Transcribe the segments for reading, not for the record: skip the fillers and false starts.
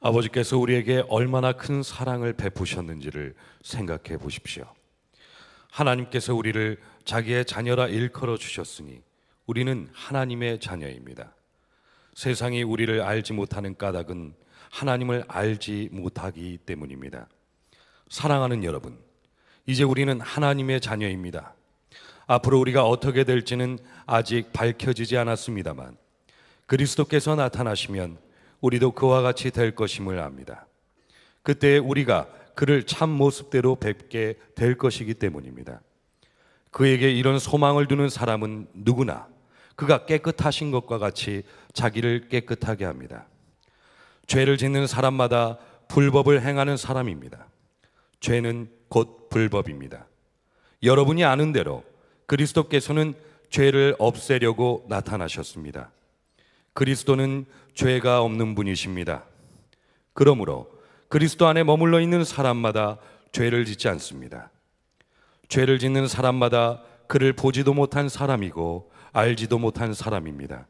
아버지께서 우리에게 얼마나 큰 사랑을 베푸셨는지를 생각해 보십시오. 하나님께서 우리를 자기의 자녀라 일컬어 주셨으니 우리는 하나님의 자녀입니다. 세상이 우리를 알지 못하는 까닭은 하나님을 알지 못하기 때문입니다. 사랑하는 여러분, 이제 우리는 하나님의 자녀입니다. 앞으로 우리가 어떻게 될지는 아직 밝혀지지 않았습니다만 그리스도께서 나타나시면 우리도 그와 같이 될 것임을 압니다. 그때 우리가 그를 참 모습대로 뵙게 될 것이기 때문입니다. 그에게 이런 소망을 두는 사람은 누구나 그가 깨끗하신 것과 같이 자기를 깨끗하게 합니다. 죄를 짓는 사람마다 불법을 행하는 사람입니다. 죄는 곧 불법입니다. 여러분이 아는 대로 그리스도께서는 죄를 없애려고 나타나셨습니다. 그리스도는 죄가 없는 분이십니다. 그러므로 그리스도 안에 머물러 있는 사람마다 죄를 짓지 않습니다. 죄를 짓는 사람마다 그를 보지도 못한 사람이고 알지도 못한 사람입니다.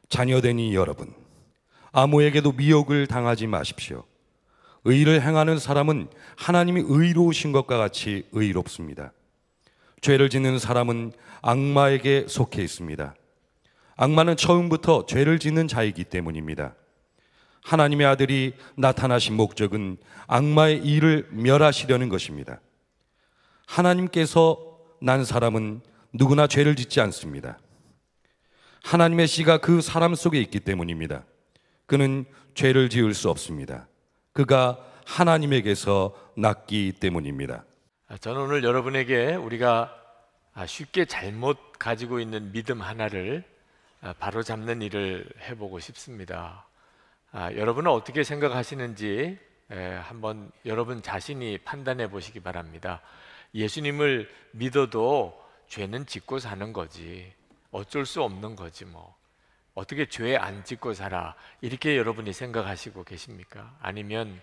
자녀되니 여러분, 아무에게도 미혹을 당하지 마십시오. 의를 행하는 사람은 하나님이 의로우신 것과 같이 의롭습니다. 죄를 짓는 사람은 악마에게 속해 있습니다. 악마는 처음부터 죄를 짓는 자이기 때문입니다. 하나님의 아들이 나타나신 목적은 악마의 일을 멸하시려는 것입니다. 하나님께서 난 사람은 누구나 죄를 짓지 않습니다. 하나님의 씨가 그 사람 속에 있기 때문입니다. 그는 죄를 지을 수 없습니다. 그가 하나님에게서 났기 때문입니다. 저는 오늘 여러분에게 우리가 쉽게 잘못 가지고 있는 믿음 하나를 바로 잡는 일을 해보고 싶습니다. 여러분은 어떻게 생각하시는지 한번 여러분 자신이 판단해 보시기 바랍니다. 예수님을 믿어도 죄는 짓고 사는 거지, 어쩔 수 없는 거지 뭐, 어떻게 죄 안 짓고 살아, 이렇게 여러분이 생각하시고 계십니까? 아니면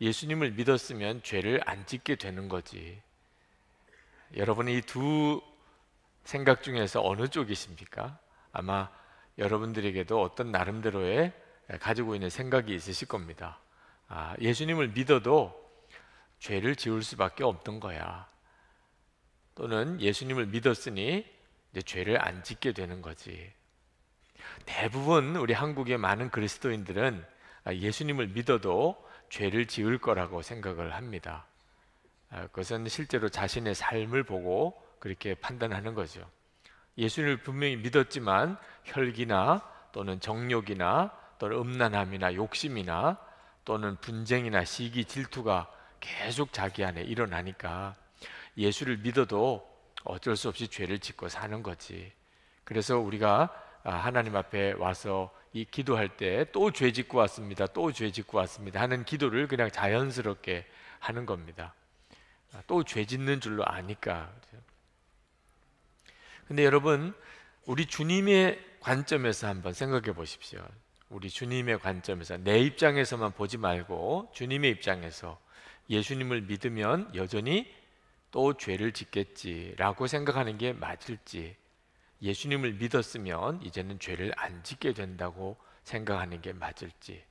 예수님을 믿었으면 죄를 안 짓게 되는 거지, 여러분이 이 두 생각 중에서 어느 쪽이십니까? 아마 여러분들에게도 어떤 나름대로의 가지고 있는 생각이 있으실 겁니다. 예수님을 믿어도 죄를 지을 수밖에 없던 거야, 또는 예수님을 믿었으니 이제 죄를 안 짓게 되는 거지. 대부분 우리 한국의 많은 그리스도인들은 예수님을 믿어도 죄를 지을 거라고 생각을 합니다. 그것은 실제로 자신의 삶을 보고 그렇게 판단하는 거죠. 예수님을 분명히 믿었지만 혈기나 또는 정욕이나 또는 음란함이나 욕심이나 또는 분쟁이나 시기, 질투가 계속 자기 안에 일어나니까 예수를 믿어도 어쩔 수 없이 죄를 짓고 사는 거지. 그래서 우리가 하나님 앞에 와서 이 기도할 때 또 죄 짓고 왔습니다, 또 죄 짓고 왔습니다 하는 기도를 그냥 자연스럽게 하는 겁니다. 또 죄 짓는 줄로 아니까. 근데 여러분, 우리 주님의 관점에서 한번 생각해 보십시오. 우리 주님의 관점에서, 내 입장에서만 보지 말고 주님의 입장에서 예수님을 믿으면 여전히 또 죄를 짓겠지라고 생각하는 게 맞을지, 예수님을 믿었으면 이제는 죄를 안 짓게 된다고 생각하는 게 맞을지,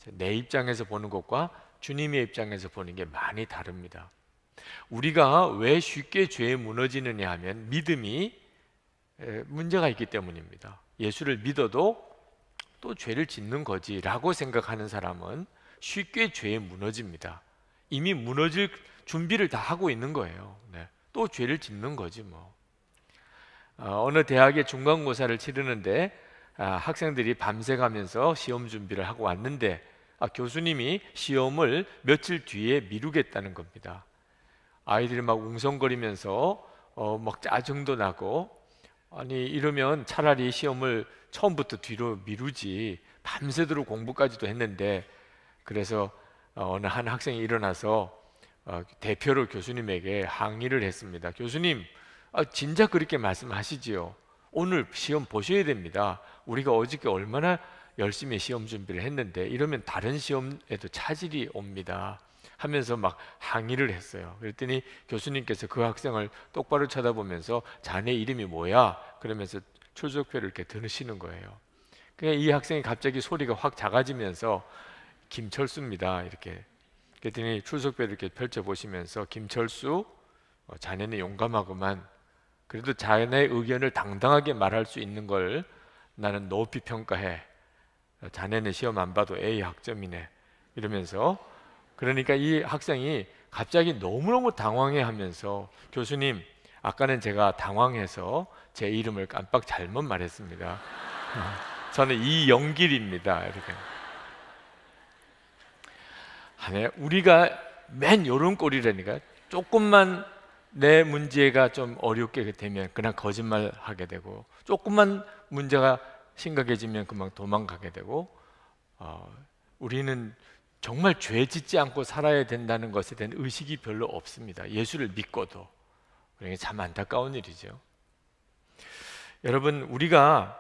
내 입장에서 보는 것과 주님의 입장에서 보는 게 많이 다릅니다. 우리가 왜 쉽게 죄에 무너지느냐 하면 믿음이 문제가 있기 때문입니다. 예수를 믿어도 또 죄를 짓는 거지 라고 생각하는 사람은 쉽게 죄에 무너집니다. 이미 무너질 준비를 다 하고 있는 거예요. 또 죄를 짓는 거지 뭐. 어느 대학의 중간고사를 치르는데 학생들이 밤새 가면서 시험 준비를 하고 왔는데 교수님이 시험을 며칠 뒤에 미루겠다는 겁니다. 아이들이 막 웅성거리면서 막 짜증도 나고, 아니 이러면 차라리 시험을 처음부터 뒤로 미루지, 밤새도록 공부까지도 했는데. 그래서 어느 한 학생이 일어나서 대표로 교수님에게 항의를 했습니다. 교수님, 진작 그렇게 말씀하시지요. 오늘 시험 보셔야 됩니다. 우리가 어저께 얼마나 열심히 시험 준비를 했는데 이러면 다른 시험에도 차질이 옵니다 하면서 막 항의를 했어요. 그랬더니 교수님께서 그 학생을 똑바로 쳐다보면서 자네 이름이 뭐야? 그러면서 출석표를 이렇게 드시는 거예요. 그냥 이 학생이 갑자기 소리가 확 작아지면서 김철수입니다. 이렇게 그랬더니 출석표를 이렇게 펼쳐보시면서 김철수, 자네는 용감하구만. 그래도 자네의 의견을 당당하게 말할 수 있는 걸 나는 높이 평가해. 자네는 시험 안 봐도 A 학점이네. 이러면서, 그러니까 이 학생이 갑자기 너무너무 당황해하면서, 교수님, 아까는 제가 당황해서 제 이름을 깜빡 잘못 말했습니다. 저는 이영길입니다. 이렇게. 우리가 맨 요런 꼴이라니까. 조금만 내 문제가 좀 어렵게 되면 그냥 거짓말 하게 되고, 조금만 문제가 심각해지면 그만 도망가게 되고, 우리는 정말 죄 짓지 않고 살아야 된다는 것에 대한 의식이 별로 없습니다. 예수를 믿고도. 그러니 참 안타까운 일이죠. 여러분, 우리가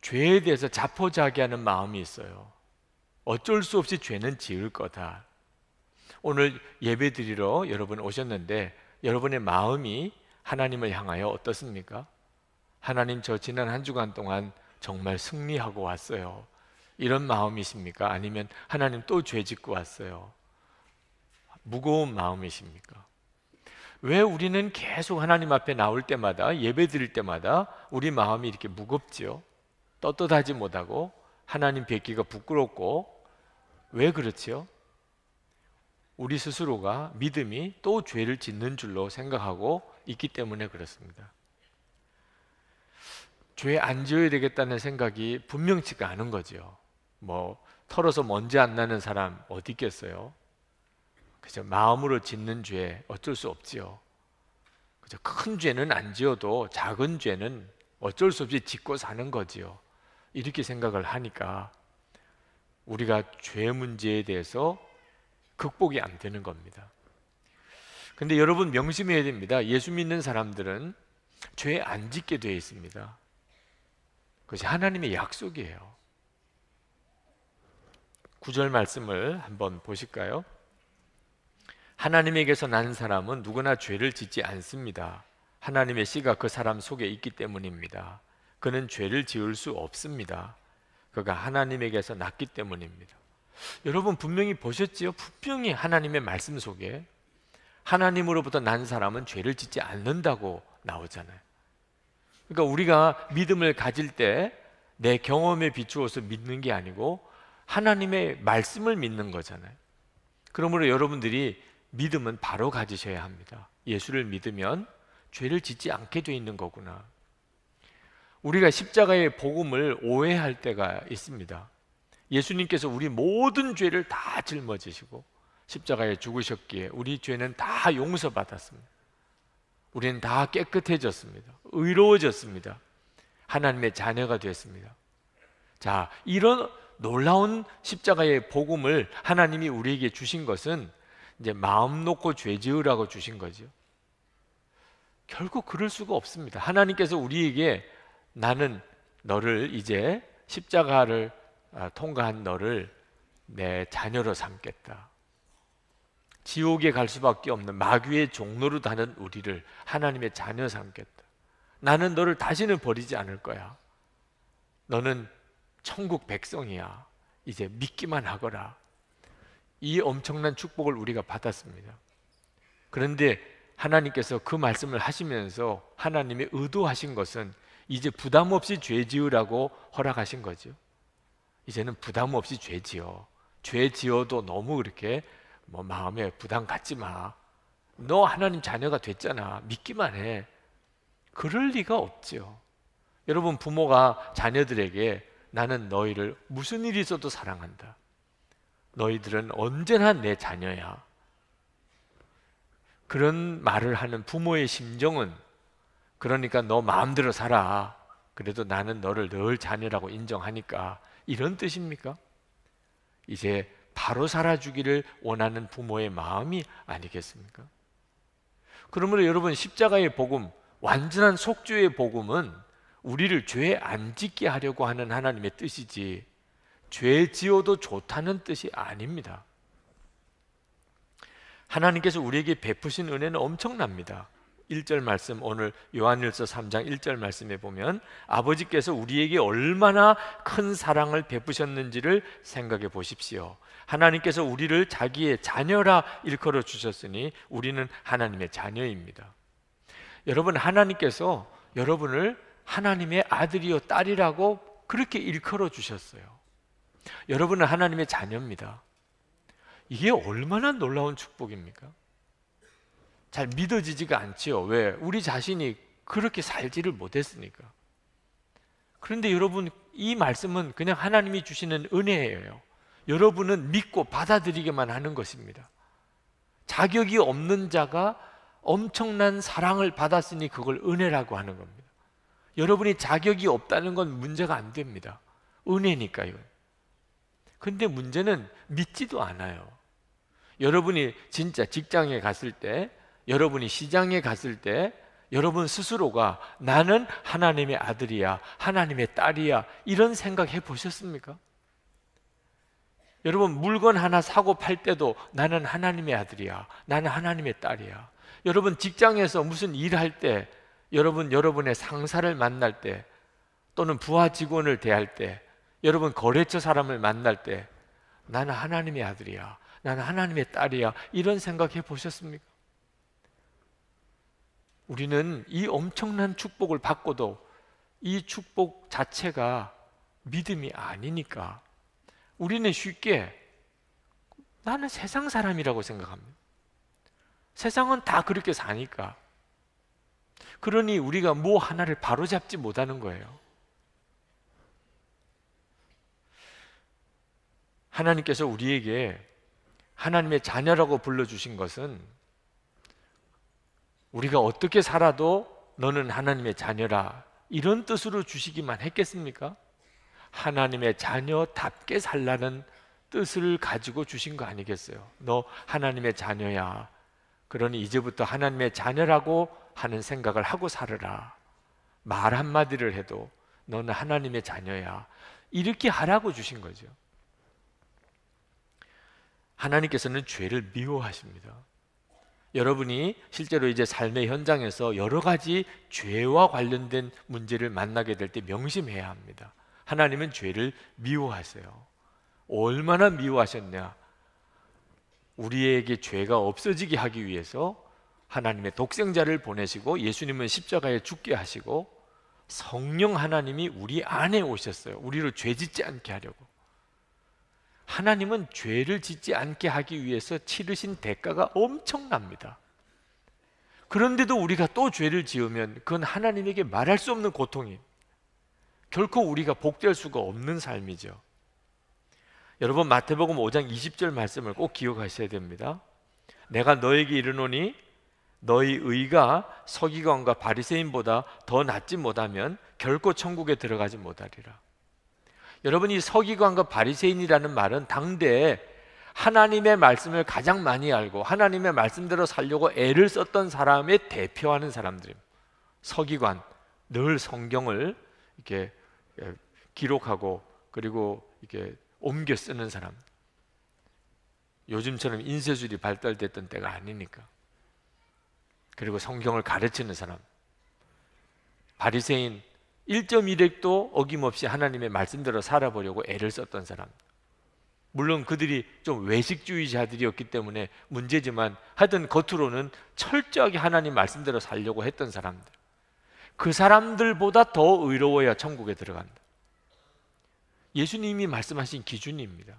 죄에 대해서 자포자기하는 마음이 있어요. 어쩔 수 없이 죄는 지을 거다. 오늘 예배 드리러 여러분 오셨는데 여러분의 마음이 하나님을 향하여 어떻습니까? 하나님, 저 지난 한 주간 동안 정말 승리하고 왔어요. 이런 마음이십니까? 아니면 하나님 또 죄 짓고 왔어요. 무거운 마음이십니까? 왜 우리는 계속 하나님 앞에 나올 때마다, 예배 드릴 때마다 우리 마음이 이렇게 무겁지요? 떳떳하지 못하고 하나님 뵙기가 부끄럽고. 왜 그렇지요? 우리 스스로가, 믿음이 또 죄를 짓는 줄로 생각하고 있기 때문에 그렇습니다. 죄 안 지어야 되겠다는 생각이 분명치가 않은 거죠. 털어서 먼지 안 나는 사람 어디 있겠어요? 그죠? 마음으로 짓는 죄 어쩔 수 없지요. 그죠? 큰 죄는 안 지어도 작은 죄는 어쩔 수 없이 짓고 사는 거지요. 이렇게 생각을 하니까 우리가 죄 문제에 대해서 극복이 안 되는 겁니다. 근데 여러분 명심해야 됩니다. 예수 믿는 사람들은 죄 안 짓게 되어 있습니다. 그것이 하나님의 약속이에요. 9절 말씀을 한번 보실까요? 하나님에게서 난 사람은 누구나 죄를 짓지 않습니다. 하나님의 씨가 그 사람 속에 있기 때문입니다. 그는 죄를 지을 수 없습니다. 그가 하나님에게서 났기 때문입니다. 여러분 분명히 보셨지요? 분명히 하나님의 말씀 속에 하나님으로부터 난 사람은 죄를 짓지 않는다고 나오잖아요. 그러니까 우리가 믿음을 가질 때 내 경험에 비추어서 믿는 게 아니고 하나님의 말씀을 믿는 거잖아요. 그러므로 여러분들이 믿음은 바로 가지셔야 합니다. 예수를 믿으면 죄를 짓지 않게 돼 있는 거구나. 우리가 십자가의 복음을 오해할 때가 있습니다. 예수님께서 우리 모든 죄를 다 짊어지시고 십자가에 죽으셨기에 우리 죄는 다 용서받았습니다. 우리는 다 깨끗해졌습니다. 의로워졌습니다. 하나님의 자녀가 되었습니다. 자, 이런 놀라운 십자가의 복음을 하나님이 우리에게 주신 것은 이제 마음 놓고 죄 지으라고 주신 거죠. 결국 그럴 수가 없습니다. 하나님께서 우리에게 나는 너를 이제 십자가를 통과한 너를 내 자녀로 삼겠다. 지옥에 갈 수밖에 없는 마귀의 종로로 다는 우리를 하나님의 자녀 삼겠다. 나는 너를 다시는 버리지 않을 거야. 너는 천국 백성이야. 이제 믿기만 하거라. 이 엄청난 축복을 우리가 받았습니다. 그런데 하나님께서 그 말씀을 하시면서 하나님이 의도하신 것은 이제 부담 없이 죄 지으라고 허락하신 거죠. 이제는 부담 없이 죄 지어. 죄 지어도 너무 그렇게 마음에 부담 갖지 마. 너 하나님 자녀가 됐잖아. 믿기만 해. 그럴 리가 없죠. 여러분 부모가 자녀들에게 나는 너희를 무슨 일이 있어도 사랑한다. 너희들은 언제나 내 자녀야. 그런 말을 하는 부모의 심정은 그러니까 너 마음대로 살아. 그래도 나는 너를 늘 자녀라고 인정하니까 이런 뜻입니까? 이제 바로 살아주기를 원하는 부모의 마음이 아니겠습니까? 그러므로 여러분 십자가의 복음, 완전한 속죄의 복음은 우리를 죄 안 짓게 하려고 하는 하나님의 뜻이지 죄 지어도 좋다는 뜻이 아닙니다. 하나님께서 우리에게 베푸신 은혜는 엄청납니다. 1절 말씀, 오늘 요한일서 3장 1절 말씀에 보면 아버지께서 우리에게 얼마나 큰 사랑을 베푸셨는지를 생각해 보십시오. 하나님께서 우리를 자기의 자녀라 일컬어 주셨으니 우리는 하나님의 자녀입니다. 여러분, 하나님께서 여러분을 하나님의 아들이요 딸이라고 그렇게 일컬어 주셨어요. 여러분은 하나님의 자녀입니다. 이게 얼마나 놀라운 축복입니까? 잘 믿어지지가 않지요. 왜? 우리 자신이 그렇게 살지를 못했으니까. 그런데 여러분, 이 말씀은 그냥 하나님이 주시는 은혜예요. 여러분은 믿고 받아들이기만 하는 것입니다. 자격이 없는 자가 엄청난 사랑을 받았으니 그걸 은혜라고 하는 겁니다. 여러분이 자격이 없다는 건 문제가 안 됩니다. 은혜니까요. 근데 문제는 믿지도 않아요. 여러분이 진짜 직장에 갔을 때, 여러분이 시장에 갔을 때 여러분 스스로가 나는 하나님의 아들이야, 하나님의 딸이야, 이런 생각 해보셨습니까? 여러분, 물건 하나 사고 팔 때도 나는 하나님의 아들이야, 나는 하나님의 딸이야. 여러분, 직장에서 무슨 일할 때, 여러분의 상사를 만날 때, 또는 부하 직원을 대할 때, 여러분 거래처 사람을 만날 때 나는 하나님의 아들이야, 나는 하나님의 딸이야, 이런 생각 해보셨습니까? 우리는 이 엄청난 축복을 받고도 이 축복 자체가 믿음이 아니니까 우리는 쉽게 나는 세상 사람이라고 생각합니다. 세상은 다 그렇게 사니까. 그러니 우리가 뭐 하나를 바로잡지 못하는 거예요. 하나님께서 우리에게 하나님의 자녀라고 불러주신 것은 우리가 어떻게 살아도 너는 하나님의 자녀라, 이런 뜻으로 주시기만 했겠습니까? 하나님의 자녀답게 살라는 뜻을 가지고 주신 거 아니겠어요? 너 하나님의 자녀야, 그러니 이제부터 하나님의 자녀라고 하는 생각을 하고 살으라. 말 한마디를 해도 너는 하나님의 자녀야, 이렇게 하라고 주신 거죠. 하나님께서는 죄를 미워하십니다. 여러분이 실제로 이제 삶의 현장에서 여러 가지 죄와 관련된 문제를 만나게 될 때 명심해야 합니다. 하나님은 죄를 미워하세요. 얼마나 미워하셨냐? 우리에게 죄가 없어지게 하기 위해서 하나님의 독생자를 보내시고 예수님은 십자가에 죽게 하시고 성령 하나님이 우리 안에 오셨어요. 우리를 죄 짓지 않게 하려고. 하나님은 죄를 짓지 않게 하기 위해서 치르신 대가가 엄청납니다. 그런데도 우리가 또 죄를 지으면 그건 하나님에게 말할 수 없는 고통이, 결코 우리가 복될 수가 없는 삶이죠. 여러분, 마태복음 5장 20절 말씀을 꼭 기억하셔야 됩니다. 내가 너에게 이르노니 너희 의가 서기관과 바리새인보다 더 낫지 못하면 결코 천국에 들어가지 못하리라. 여러분이 서기관과 바리새인이라는 말은 당대에 하나님의 말씀을 가장 많이 알고 하나님의 말씀대로 살려고 애를 썼던 사람의 대표하는 사람들입니다. 서기관, 늘 성경을 이렇게 기록하고 그리고 이렇게 옮겨 쓰는 사람. 요즘처럼 인쇄술이 발달됐던 때가 아니니까. 그리고 성경을 가르치는 사람. 바리새인, 1.1획도 어김없이 하나님의 말씀대로 살아보려고 애를 썼던 사람. 물론 그들이 좀 외식주의자들이었기 때문에 문제지만 하여튼 겉으로는 철저하게 하나님 말씀대로 살려고 했던 사람들. 그 사람들보다 더 의로워야 천국에 들어간다. 예수님이 말씀하신 기준입니다.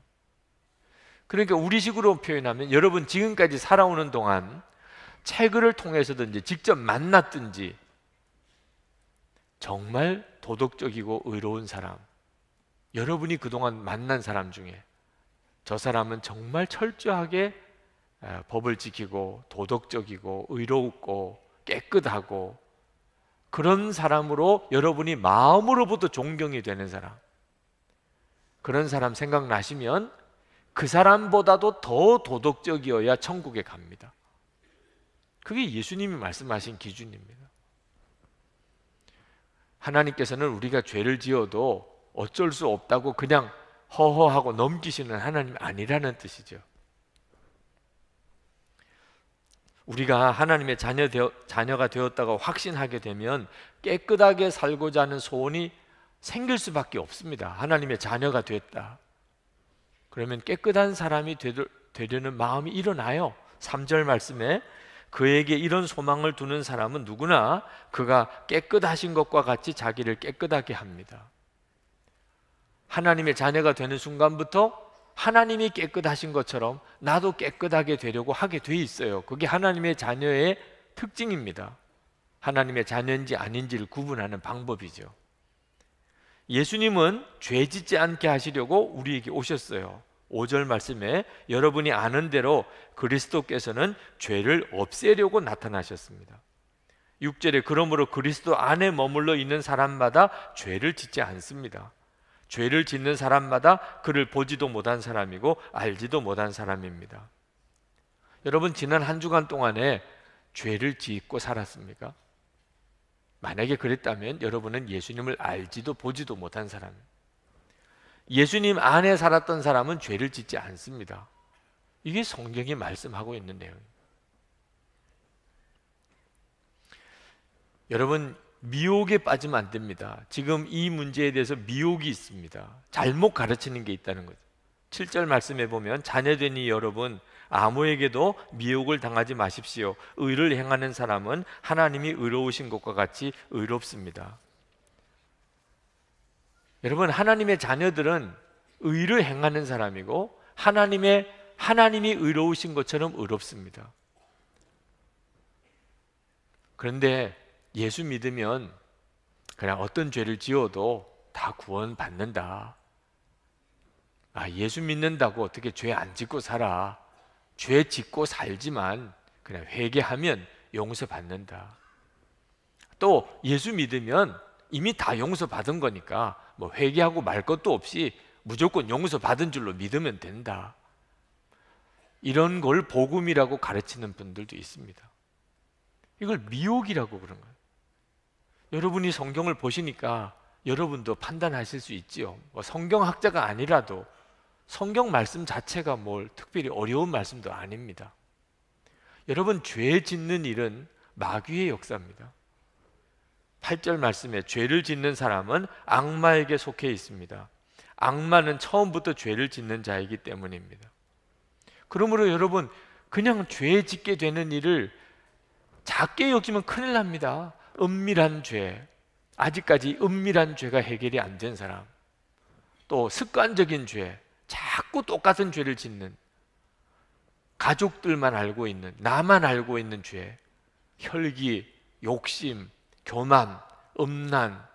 그러니까 우리식으로 표현하면 여러분 지금까지 살아오는 동안 책을 통해서든지 직접 만났든지 정말 도덕적이고 의로운 사람, 여러분이 그동안 만난 사람 중에 저 사람은 정말 철저하게 법을 지키고 도덕적이고 의롭고 깨끗하고 그런 사람으로 여러분이 마음으로부터 존경이 되는 사람, 그런 사람 생각나시면 그 사람보다도 더 도덕적이어야 천국에 갑니다. 그게 예수님이 말씀하신 기준입니다. 하나님께서는 우리가 죄를 지어도 어쩔 수 없다고 그냥 허허하고 넘기시는 하나님이 아니라는 뜻이죠. 우리가 하나님의 자녀가 되었다고 확신하게 되면 깨끗하게 살고자 하는 소원이 생길 수밖에 없습니다. 하나님의 자녀가 됐다. 그러면 깨끗한 사람이 되려는 마음이 일어나요. 3절 말씀에 그에게 이런 소망을 두는 사람은 누구나 그가 깨끗하신 것과 같이 자기를 깨끗하게 합니다. 하나님의 자녀가 되는 순간부터 하나님이 깨끗하신 것처럼 나도 깨끗하게 되려고 하게 돼 있어요. 그게 하나님의 자녀의 특징입니다. 하나님의 자녀인지 아닌지를 구분하는 방법이죠. 예수님은 죄 짓지 않게 하시려고 우리에게 오셨어요. 5절 말씀에 여러분이 아는 대로 그리스도께서는 죄를 없애려고 나타나셨습니다. 6절에 그러므로 그리스도 안에 머물러 있는 사람마다 죄를 짓지 않습니다. 죄를 짓는 사람마다 그를 보지도 못한 사람이고 알지도 못한 사람입니다. 여러분, 지난 한 주간 동안에 죄를 짓고 살았습니까? 만약에 그랬다면 여러분은 예수님을 알지도 보지도 못한 사람입니다. 예수님 안에 살았던 사람은 죄를 짓지 않습니다. 이게 성경이 말씀하고 있는 내용입니다. 여러분, 미혹에 빠지면 안 됩니다. 지금 이 문제에 대해서 미혹이 있습니다. 잘못 가르치는 게 있다는 거죠. 7절 말씀에 보면 자녀되니 여러분 아무에게도 미혹을 당하지 마십시오. 의를 행하는 사람은 하나님이 의로우신 것과 같이 의롭습니다. 여러분, 하나님의 자녀들은 의를 행하는 사람이고 하나님이 의로우신 것처럼 의롭습니다. 그런데 예수 믿으면 그냥 어떤 죄를 지어도 다 구원받는다. 예수 믿는다고 어떻게 죄 안 짓고 살아. 죄 짓고 살지만 그냥 회개하면 용서받는다. 또 예수 믿으면 이미 다 용서받은 거니까 뭐 회개하고 말 것도 없이 무조건 용서받은 줄로 믿으면 된다. 이런 걸 복음이라고 가르치는 분들도 있습니다. 이걸 미혹이라고 그런 거예요. 여러분이 성경을 보시니까 여러분도 판단하실 수 있지요. 뭐 성경학자가 아니라도 성경 말씀 자체가 뭘 특별히 어려운 말씀도 아닙니다. 여러분, 죄 짓는 일은 마귀의 역사입니다. 8절 말씀에 죄를 짓는 사람은 악마에게 속해 있습니다. 악마는 처음부터 죄를 짓는 자이기 때문입니다. 그러므로 여러분, 그냥 죄 짓게 되는 일을 작게 여기면 큰일 납니다. 은밀한 죄, 아직까지 은밀한 죄가 해결이 안 된 사람, 또 습관적인 죄, 자꾸 똑같은 죄를 짓는, 가족들만 알고 있는, 나만 알고 있는 죄, 혈기, 욕심, 교만, 음란,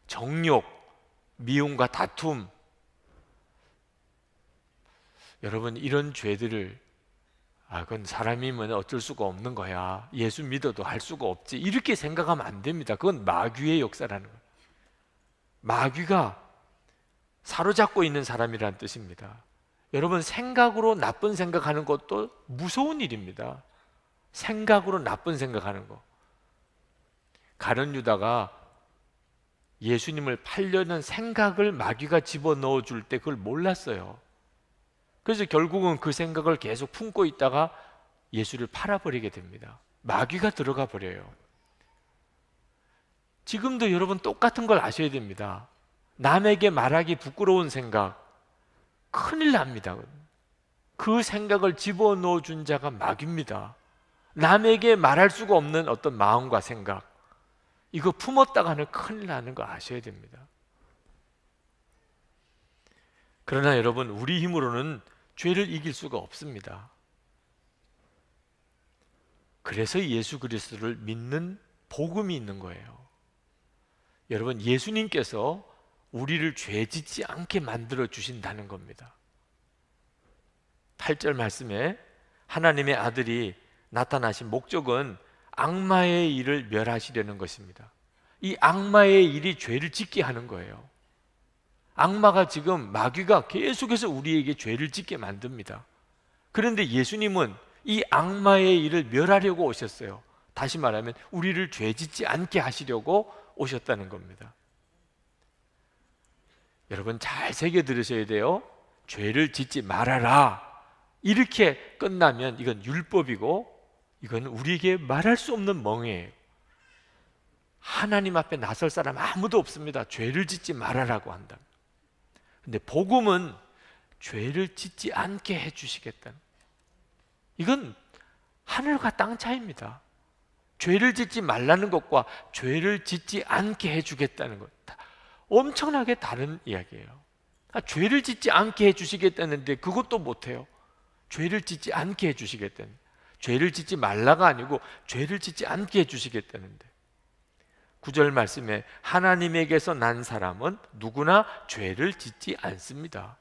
정욕, 미움과 다툼. 여러분, 이런 죄들을 그건 사람이면 어쩔 수가 없는 거야. 예수 믿어도 할 수가 없지. 이렇게 생각하면 안 됩니다. 그건 마귀의 역사라는 거예요. 마귀가 사로잡고 있는 사람이라는 뜻입니다. 여러분, 생각으로 나쁜 생각하는 것도 무서운 일입니다. 생각으로 나쁜 생각하는 거. 가룟 유다가 예수님을 팔려는 생각을 마귀가 집어넣어 줄 때 그걸 몰랐어요. 그래서 결국은 그 생각을 계속 품고 있다가 예수를 팔아버리게 됩니다. 마귀가 들어가 버려요. 지금도 여러분 똑같은 걸 아셔야 됩니다. 남에게 말하기 부끄러운 생각, 큰일 납니다. 그 생각을 집어넣어 준 자가 마귀입니다. 남에게 말할 수가 없는 어떤 마음과 생각, 이거 품었다가는 큰일 나는 거 아셔야 됩니다. 그러나 여러분, 우리 힘으로는 죄를 이길 수가 없습니다. 그래서 예수 그리스도를 믿는 복음이 있는 거예요. 여러분, 예수님께서 우리를 죄짓지 않게 만들어 주신다는 겁니다. 8절 말씀에 하나님의 아들이 나타나신 목적은 악마의 일을 멸하시려는 것입니다. 이 악마의 일이 죄를 짓게 하는 거예요. 악마가 지금, 마귀가 계속해서 우리에게 죄를 짓게 만듭니다. 그런데 예수님은 이 악마의 일을 멸하려고 오셨어요. 다시 말하면 우리를 죄 짓지 않게 하시려고 오셨다는 겁니다. 여러분, 잘 새겨 들으셔야 돼요. 죄를 짓지 말아라, 이렇게 끝나면 이건 율법이고 이건 우리에게 말할 수 없는 멍해예요. 하나님 앞에 나설 사람 아무도 없습니다. 죄를 짓지 말아라고 한다. 근데 복음은 죄를 짓지 않게 해주시겠다는, 이건 하늘과 땅 차이입니다. 죄를 짓지 말라는 것과 죄를 짓지 않게 해주겠다는 것, 엄청나게 다른 이야기예요. 죄를 짓지 않게 해주시겠다는데 그것도 못해요. 죄를 짓지 않게 해주시겠다는, 죄를 짓지 말라가 아니고 죄를 짓지 않게 해주시겠다는데, 9절 말씀에 하나님에게서 난 사람은 누구나 죄를 짓지 않습니다.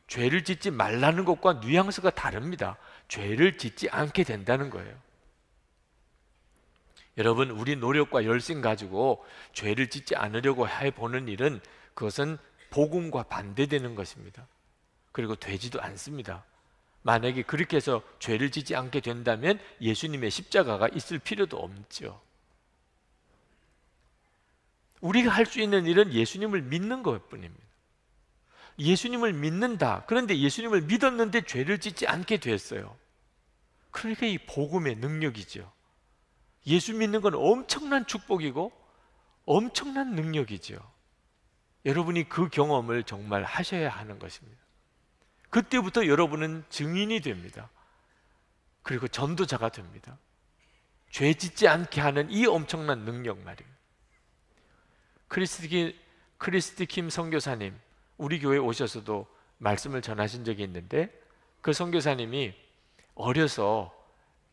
죄를 짓지 말라는 것과 뉘앙스가 다릅니다. 죄를 짓지 않게 된다는 거예요. 여러분, 우리 노력과 열심 가지고 죄를 짓지 않으려고 해보는 일은, 그것은 복음과 반대되는 것입니다. 그리고 되지도 않습니다. 만약에 그렇게 해서 죄를 짓지 않게 된다면 예수님의 십자가가 있을 필요도 없죠. 우리가 할 수 있는 일은 예수님을 믿는 것뿐입니다. 예수님을 믿는다. 그런데 예수님을 믿었는데 죄를 짓지 않게 됐어요. 그러니까 이 복음의 능력이죠. 예수 믿는 건 엄청난 축복이고 엄청난 능력이죠. 여러분이 그 경험을 정말 하셔야 하는 것입니다. 그때부터 여러분은 증인이 됩니다. 그리고 전도자가 됩니다. 죄 짓지 않게 하는 이 엄청난 능력 말이에요. 크리스티 킴 선교사님, 우리 교회에 오셔서도 말씀을 전하신 적이 있는데, 그 선교사님이 어려서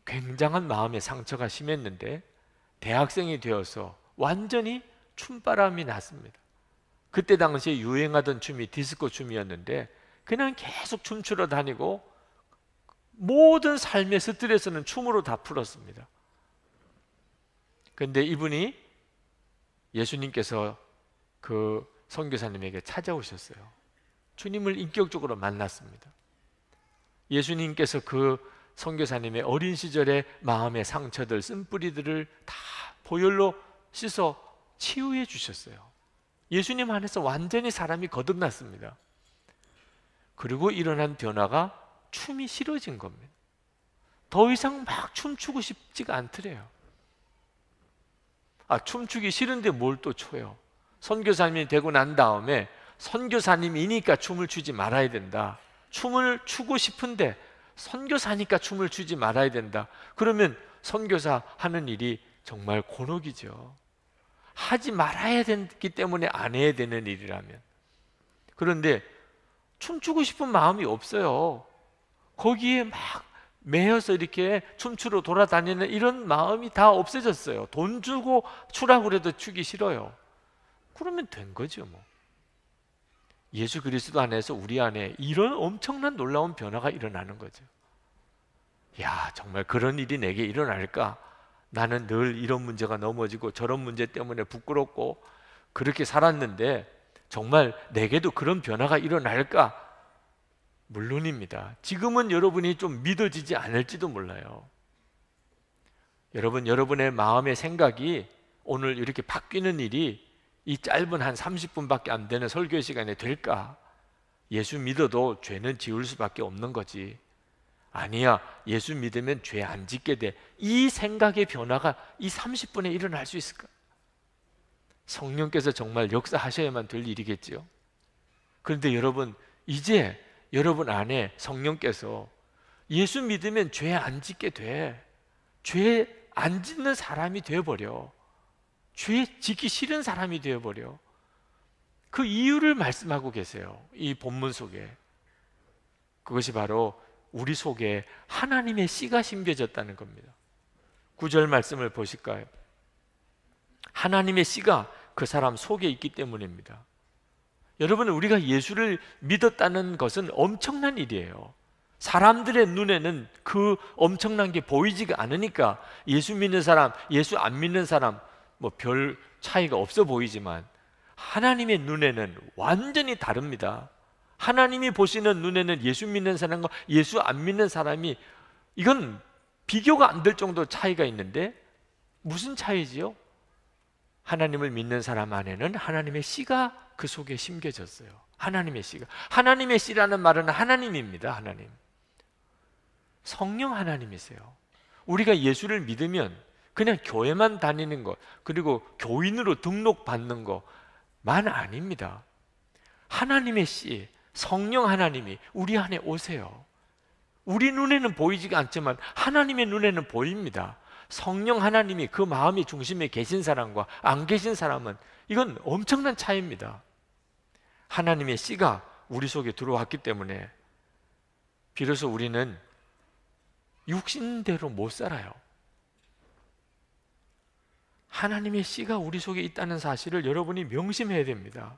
굉장한 마음의 상처가 심했는데 대학생이 되어서 완전히 춤바람이 났습니다. 그때 당시에 유행하던 춤이 디스코 춤이었는데 그냥 계속 춤추러 다니고 모든 삶의 스트레스는 춤으로 다 풀었습니다. 그런데 이분이, 예수님께서 그 선교사님에게 찾아오셨어요. 주님을 인격적으로 만났습니다. 예수님께서 그 선교사님의 어린 시절의 마음의 상처들, 쓴뿌리들을 다 보혈로 씻어 치유해 주셨어요. 예수님 안에서 완전히 사람이 거듭났습니다. 그리고 일어난 변화가 춤이 싫어진 겁니다. 더 이상 막 춤추고 싶지가 않더래요. 춤추기 싫은데 뭘 또 춰요? 선교사님이 되고 난 다음에 선교사님이니까 춤을 추지 말아야 된다. 춤을 추고 싶은데 선교사니까 춤을 추지 말아야 된다. 그러면 선교사 하는 일이 정말 곤혹이죠. 하지 말아야 되기 때문에 안 해야 되는 일이라면. 그런데 춤추고 싶은 마음이 없어요. 거기에 막 매여서 이렇게 춤추러 돌아다니는 이런 마음이 다 없어졌어요. 돈 주고 추라고 그래도 추기 싫어요. 그러면 된 거죠 뭐. 예수 그리스도 안에서 우리 안에 이런 엄청난 놀라운 변화가 일어나는 거죠. 야, 정말 그런 일이 내게 일어날까? 나는 늘 이런 문제가 넘어지고 저런 문제 때문에 부끄럽고 그렇게 살았는데 정말 내게도 그런 변화가 일어날까? 물론입니다. 지금은 여러분이 좀 믿어지지 않을지도 몰라요. 여러분의 마음의 생각이 오늘 이렇게 바뀌는 일이 이 짧은 한 30분밖에 안 되는 설교 시간에 될까? 예수 믿어도 죄는 지을 수밖에 없는 거지. 아니야, 예수 믿으면 죄 안 짓게 돼. 이 생각의 변화가 이 30분에 일어날 수 있을까? 성령께서 정말 역사하셔야만 될 일이겠죠. 그런데 여러분, 이제 여러분 안에 성령께서 예수 믿으면 죄 안 짓게 돼. 죄 안 짓는 사람이 되어버려. 죄 짓기 싫은 사람이 되어버려. 그 이유를 말씀하고 계세요. 이 본문 속에. 그것이 바로 우리 속에 하나님의 씨가 심겨졌다는 겁니다. 9절 말씀을 보실까요? 하나님의 씨가 그 사람 속에 있기 때문입니다. 여러분, 우리가 예수를 믿었다는 것은 엄청난 일이에요. 사람들의 눈에는 그 엄청난 게 보이지가 않으니까 예수 믿는 사람, 예수 안 믿는 사람 뭐 별 차이가 없어 보이지만 하나님의 눈에는 완전히 다릅니다. 하나님이 보시는 눈에는 예수 믿는 사람과 예수 안 믿는 사람이, 이건 비교가 안 될 정도 차이가 있는데 무슨 차이지요? 하나님을 믿는 사람 안에는 하나님의 씨가 그 속에 심겨졌어요. 하나님의 씨가. 하나님의 씨라는 말은 하나님입니다. 하나님. 성령 하나님이세요. 우리가 예수를 믿으면 그냥 교회만 다니는 것, 그리고 교인으로 등록받는 것만 아닙니다. 하나님의 씨, 성령 하나님이 우리 안에 오세요. 우리 눈에는 보이지가 않지만 하나님의 눈에는 보입니다. 성령 하나님이 그 마음의 중심에 계신 사람과 안 계신 사람은 이건 엄청난 차이입니다. 하나님의 씨가 우리 속에 들어왔기 때문에 비로소 우리는 육신대로 못 살아요. 하나님의 씨가 우리 속에 있다는 사실을 여러분이 명심해야 됩니다.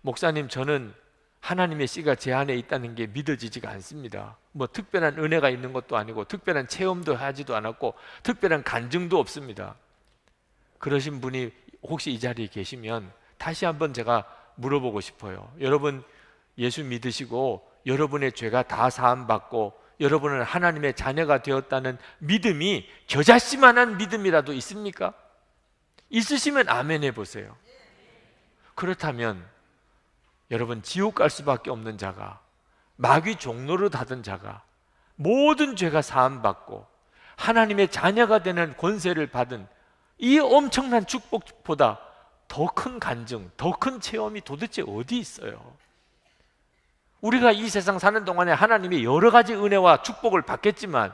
목사님, 저는 하나님의 씨가 제 안에 있다는 게 믿어지지가 않습니다. 뭐 특별한 은혜가 있는 것도 아니고 특별한 체험도 하지도 않았고 특별한 간증도 없습니다. 그러신 분이 혹시 이 자리에 계시면 다시 한번 제가 물어보고 싶어요. 여러분 예수 믿으시고 여러분의 죄가 다 사함받고 여러분은 하나님의 자녀가 되었다는 믿음이 겨자씨만한 믿음이라도 있습니까? 있으시면 아멘 해보세요. 그렇다면 여러분, 지옥 갈 수밖에 없는 자가, 마귀 종로로 닫은 자가 모든 죄가 사함받고 하나님의 자녀가 되는 권세를 받은 이 엄청난 축복보다 더 큰 간증, 더 큰 체험이 도대체 어디 있어요? 우리가 이 세상 사는 동안에 하나님이 여러 가지 은혜와 축복을 받겠지만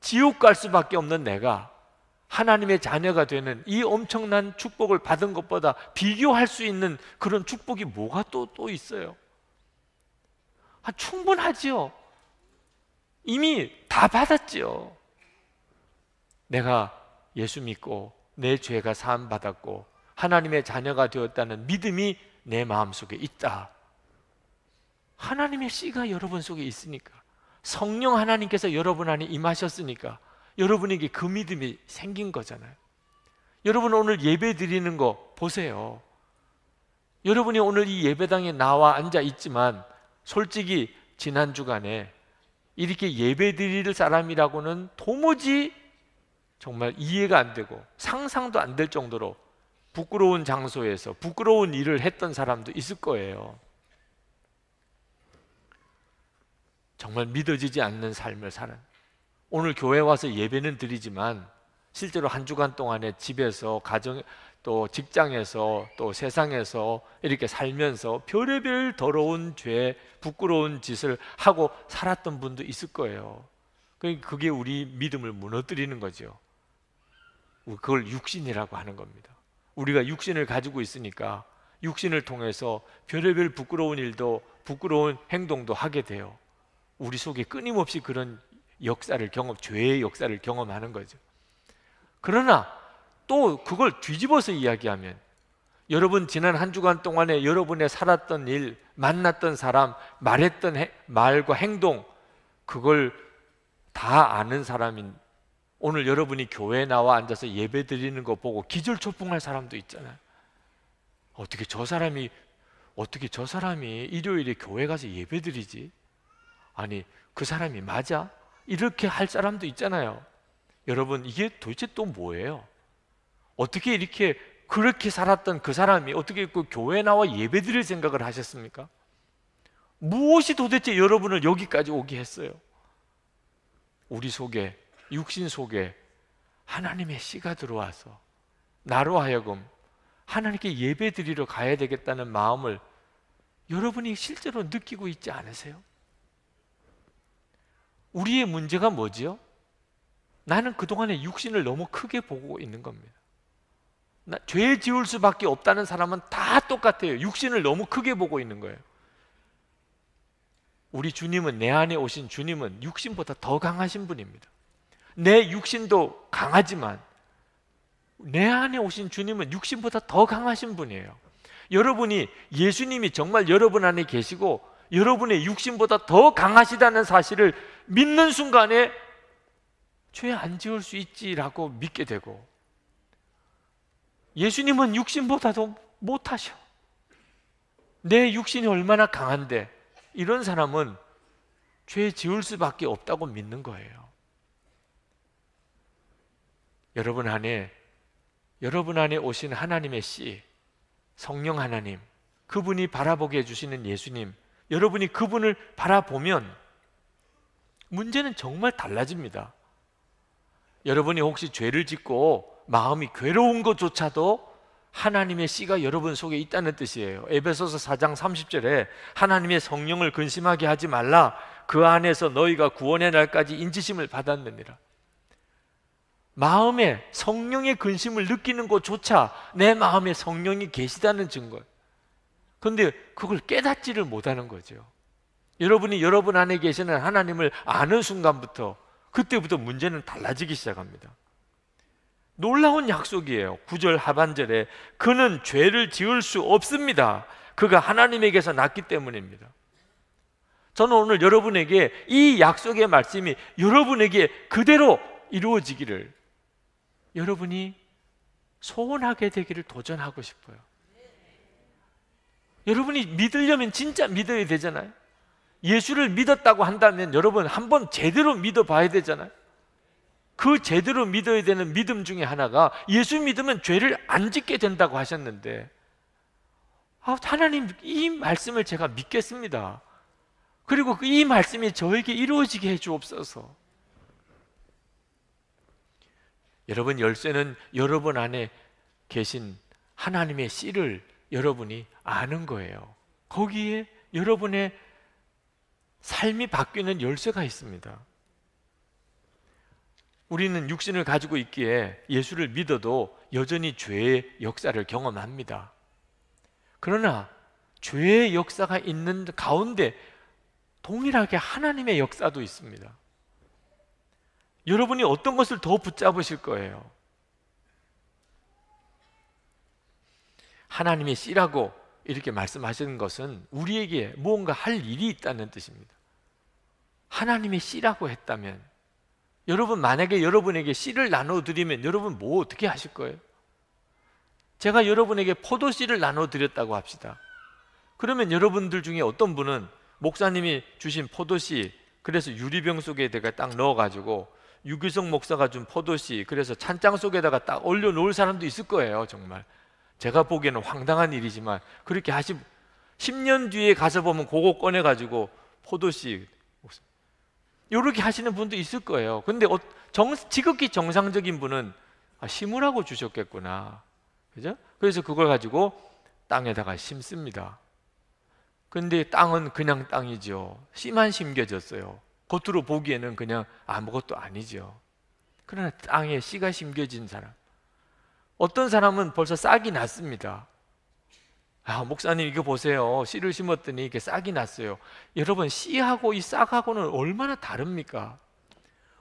지옥 갈 수밖에 없는 내가 하나님의 자녀가 되는 이 엄청난 축복을 받은 것보다 비교할 수 있는 그런 축복이 뭐가 또 있어요? 충분하지요. 이미 다 받았지요. 내가 예수 믿고 내 죄가 사함 받았고 하나님의 자녀가 되었다는 믿음이 내 마음속에 있다. 하나님의 씨가 여러분 속에 있으니까, 성령 하나님께서 여러분 안에 임하셨으니까 여러분에게 그 믿음이 생긴 거잖아요. 여러분 오늘 예배 드리는 거 보세요. 여러분이 오늘 이 예배당에 나와 앉아 있지만 솔직히 지난 주간에 이렇게 예배 드릴 사람이라고는 도무지 정말 이해가 안 되고 상상도 안 될 정도로 부끄러운 장소에서 부끄러운 일을 했던 사람도 있을 거예요. 정말 믿어지지 않는 삶을 사는, 오늘 교회 와서 예배는 드리지만 실제로 한 주간 동안에 집에서, 가정, 또 직장에서, 또 세상에서 이렇게 살면서 별의별 더러운 죄, 부끄러운 짓을 하고 살았던 분도 있을 거예요. 그게 우리 믿음을 무너뜨리는 거죠. 그걸 육신이라고 하는 겁니다. 우리가 육신을 가지고 있으니까 육신을 통해서 별의별 부끄러운 일도, 부끄러운 행동도 하게 돼요. 우리 속에 끊임없이 그런 역사를 죄의 역사를 경험하는 거죠. 그러나 또 그걸 뒤집어서 이야기하면 여러분 지난 한 주간 동안에 여러분의 살았던 일, 만났던 사람, 말했던 말과 행동, 그걸 다 아는 사람인 오늘 여러분이 교회에 나와 앉아서 예배 드리는 거 보고 기절초풍할 사람도 있잖아요. 어떻게 저 사람이 일요일에 교회 가서 예배 드리지? 아니 그 사람이 맞아? 이렇게 할 사람도 있잖아요. 여러분 이게 도대체 또 뭐예요? 어떻게 이렇게 그렇게 살았던 그 사람이 어떻게 그 교회에 나와 예배 드릴 생각을 하셨습니까? 무엇이 도대체 여러분을 여기까지 오게 했어요? 우리 속에, 육신 속에 하나님의 씨가 들어와서 나로 하여금 하나님께 예배 드리러 가야 되겠다는 마음을 여러분이 실제로 느끼고 있지 않으세요? 우리의 문제가 뭐지요? 나는 그동안에 육신을 너무 크게 보고 있는 겁니다. 죄 지을 수밖에 없다는 사람은 다 똑같아요. 육신을 너무 크게 보고 있는 거예요. 우리 주님은, 내 안에 오신 주님은 육신보다 더 강하신 분입니다. 내 육신도 강하지만 내 안에 오신 주님은 육신보다 더 강하신 분이에요. 여러분이 예수님이 정말 여러분 안에 계시고 여러분의 육신보다 더 강하시다는 사실을 믿는 순간에 죄 안 지을 수 있지라고 믿게 되고, 예수님은 육신보다도 못하셔. 내 육신이 얼마나 강한데 이런 사람은 죄 지을 수밖에 없다고 믿는 거예요. 여러분 안에 오신 하나님의 씨, 성령 하나님, 그분이 바라보게 해주시는 예수님, 여러분이 그분을 바라보면 문제는 정말 달라집니다. 여러분이 혹시 죄를 짓고 마음이 괴로운 것조차도 하나님의 씨가 여러분 속에 있다는 뜻이에요. 에베소서 4장 30절에 하나님의 성령을 근심하게 하지 말라. 그 안에서 너희가 구원의 날까지 인치심을 받았느니라. 마음에 성령의 근심을 느끼는 것조차 내 마음에 성령이 계시다는 증거예요. 그런데 그걸 깨닫지를 못하는 거죠. 여러분이 여러분 안에 계시는 하나님을 아는 순간부터, 그때부터 문제는 달라지기 시작합니다. 놀라운 약속이에요. 9절 하반절에 그는 죄를 지을 수 없습니다. 그가 하나님에게서 났기 때문입니다. 저는 오늘 여러분에게 이 약속의 말씀이 여러분에게 그대로 이루어지기를, 여러분이 소원하게 되기를 도전하고 싶어요. 여러분이 믿으려면 진짜 믿어야 되잖아요. 예수를 믿었다고 한다면 여러분 한번 제대로 믿어봐야 되잖아요. 그 제대로 믿어야 되는 믿음 중에 하나가, 예수 믿으면 죄를 안 짓게 된다고 하셨는데, 하나님 이 말씀을 제가 믿겠습니다. 그리고 이 말씀이 저에게 이루어지게 해주옵소서. 여러분, 열쇠는 여러분 안에 계신 하나님의 씨를 여러분이 아는 거예요. 거기에 여러분의 삶이 바뀌는 열쇠가 있습니다. 우리는 육신을 가지고 있기에 예수를 믿어도 여전히 죄의 역사를 경험합니다. 그러나 죄의 역사가 있는 가운데 동일하게 하나님의 역사도 있습니다. 여러분이 어떤 것을 더 붙잡으실 거예요? 하나님의 씨라고 이렇게 말씀하시는 것은 우리에게 무언가 할 일이 있다는 뜻입니다. 하나님의 씨라고 했다면, 여러분 만약에 여러분에게 씨를 나눠드리면 여러분 뭐 어떻게 하실 거예요? 제가 여러분에게 포도씨를 나눠드렸다고 합시다. 그러면 여러분들 중에 어떤 분은 목사님이 주신 포도씨, 그래서 유리병 속에다가 딱 넣어가지고 유규성 목사가 준 포도씨, 그래서 찬장 속에다가 딱 올려놓을 사람도 있을 거예요. 정말 제가 보기에는 황당한 일이지만 그렇게 10년 뒤에 가서 보면 그거 꺼내가지고 포도씨 이렇게 하시는 분도 있을 거예요. 근데 지극히 정상적인 분은 심으라고 주셨겠구나, 그죠? 그래서 그걸 가지고 땅에다가 심습니다. 근데 땅은 그냥 땅이죠. 씨만 심겨졌어요. 겉으로 보기에는 그냥 아무것도 아니죠. 그러나 땅에 씨가 심겨진 사람, 어떤 사람은 벌써 싹이 났습니다. 목사님 이거 보세요, 씨를 심었더니 이게 싹이 났어요. 여러분, 씨하고 이 싹하고는 얼마나 다릅니까?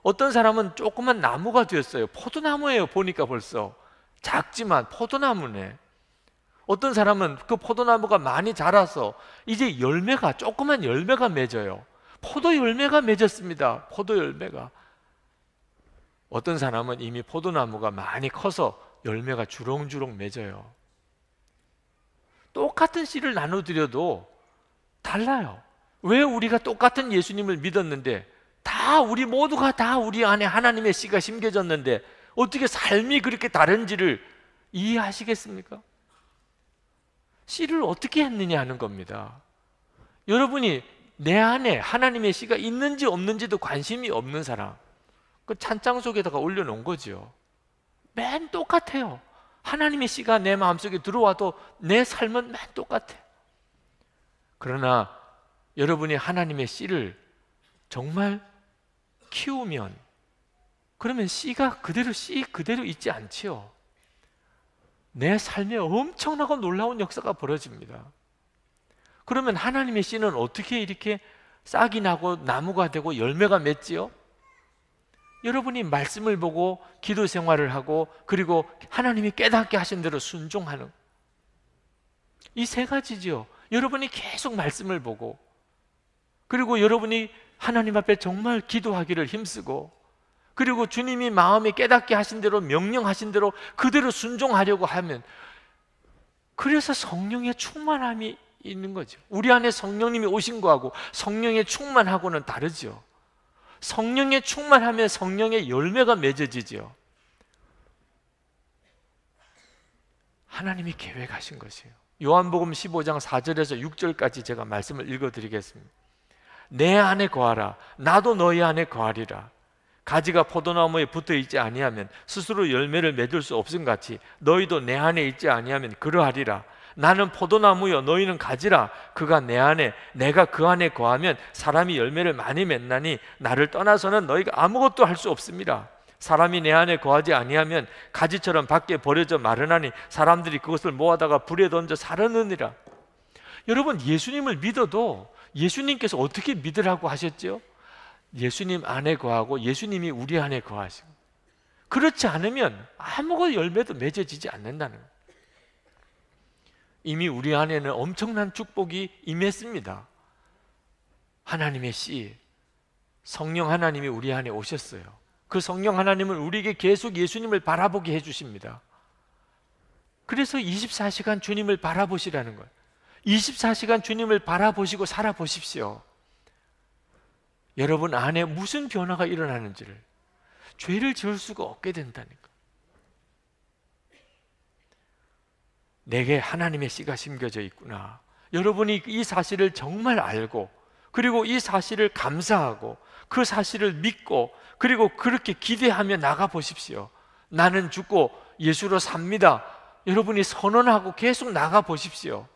어떤 사람은 조그만 나무가 되었어요. 포도나무예요. 보니까 벌써 작지만 포도나무네. 어떤 사람은 그 포도나무가 많이 자라서 이제 조그만 열매가 맺어요. 포도 열매가 맺었습니다. 포도 열매가. 어떤 사람은 이미 포도나무가 많이 커서 열매가 주렁주렁 맺어요. 똑같은 씨를 나눠드려도 달라요. 왜? 우리가 똑같은 예수님을 믿었는데, 우리 모두가 다 우리 안에 하나님의 씨가 심겨졌는데 어떻게 삶이 그렇게 다른지를 이해하시겠습니까? 씨를 어떻게 했느냐 하는 겁니다. 여러분이 내 안에 하나님의 씨가 있는지 없는지도 관심이 없는 사람, 그 찬장 속에다가 올려놓은 거죠. 맨 똑같아요. 하나님의 씨가 내 마음속에 들어와도 내 삶은 맨 똑같아. 그러나 여러분이 하나님의 씨를 정말 키우면, 그러면 씨가 씨 그대로 있지 않지요. 내 삶에 엄청나고 놀라운 역사가 벌어집니다. 그러면 하나님의 씨는 어떻게 이렇게 싹이 나고 나무가 되고 열매가 맺지요? 여러분이 말씀을 보고 기도 생활을 하고, 그리고 하나님이 깨닫게 하신 대로 순종하는 이 세 가지죠. 여러분이 계속 말씀을 보고, 그리고 여러분이 하나님 앞에 정말 기도하기를 힘쓰고, 그리고 주님이 마음에 깨닫게 하신 대로, 명령하신 대로 그대로 순종하려고 하면, 그래서 성령의 충만함이 있는 거죠. 우리 안에 성령님이 오신 거하고 성령의 충만하고는 다르죠. 성령의 충만하면 성령의 열매가 맺어지죠. 하나님이 계획하신 것이에요. 요한복음 15장 4절에서 6절까지 제가 말씀을 읽어드리겠습니다. 내 안에 거하라. 나도 너희 안에 거하리라. 가지가 포도나무에 붙어 있지 아니하면 스스로 열매를 맺을 수 없음 같이 너희도 내 안에 있지 아니하면 그러하리라. 나는 포도나무요 너희는 가지라. 그가 내 안에 내가 그 안에 거하면 사람이 열매를 많이 맺나니 나를 떠나서는 너희가 아무것도 할 수 없습니다. 사람이 내 안에 거하지 아니하면 가지처럼 밖에 버려져 마르나니 사람들이 그것을 모아다가 불에 던져 사르느니라. 여러분, 예수님을 믿어도 예수님께서 어떻게 믿으라고 하셨죠? 예수님 안에 거하고 예수님이 우리 안에 거하시고, 그렇지 않으면 아무것도 열매도 맺어지지 않는다는 거예요. 이미 우리 안에는 엄청난 축복이 임했습니다. 하나님의 씨, 성령 하나님이 우리 안에 오셨어요. 그 성령 하나님은 우리에게 계속 예수님을 바라보게 해주십니다. 그래서 24시간 주님을 바라보시라는 거예요. 24시간 주님을 바라보시고 살아보십시오. 여러분 안에 무슨 변화가 일어나는지를, 죄를 지을 수가 없게 된다니까. 내게 하나님의 씨가 심겨져 있구나. 여러분이 이 사실을 정말 알고, 그리고 이 사실을 감사하고 그 사실을 믿고, 그리고 그렇게 기대하며 나가 보십시오. 나는 죽고 예수로 삽니다. 여러분이 선언하고 계속 나가 보십시오.